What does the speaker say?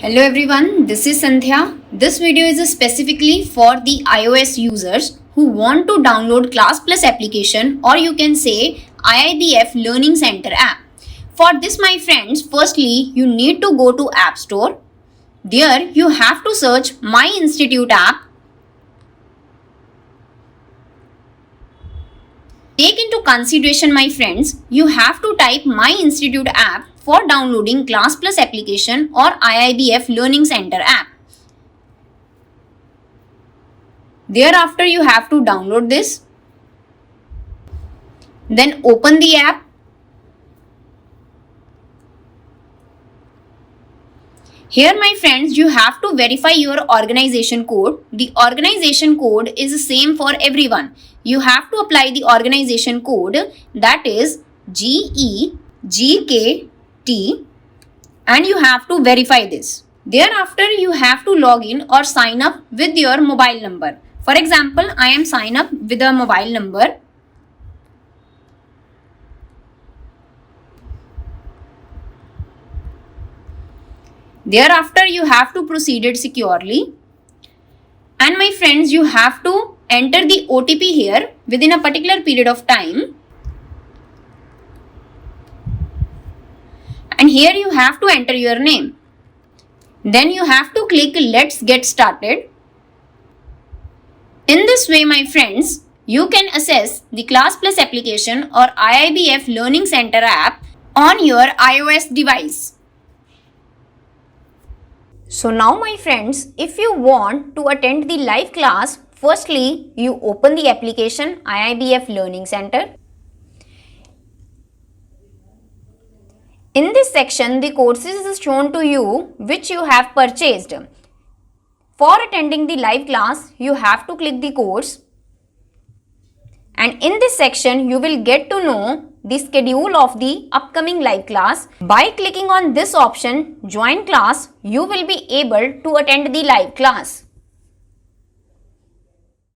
Hello everyone, this is Sandhya. This video is specifically for the iOS users who want to download Class Plus application, or you can say Iibf Learning Center app. For this, my friends, firstly you need to go to App Store. There you have to search My Institute app. Take into consideration, my friends, you have to type My Institute app for downloading Class Plus application or Iibf Learning Center app. Thereafter, you have to download this. Then open the app. Here, my friends, you have to verify your organization code. The organization code is the same for everyone. You have to apply the organization code, that is GEGKT, and you have to verify this. Thereafter, you have to log in or sign up with your mobile number. For example, I am sign up with a mobile number. Thereafter, you have to proceed it securely. And my friends, you have to enter the OTP here within a particular period of time. And here you have to enter your name. Then you have to click Let's Get Started. In this way, my friends, you can access the Class Plus application or Iibf Learning Center app on your iOS device. So now, my friends, if you want to attend the live class, firstly you open the application Iibf Learning Center. In this section, the courses is shown to you which you have purchased. For attending the live class, you have to click the course. And in this section, you will get to know the schedule of the upcoming live class. By clicking on this option, Join Class, you will be able to attend the live class.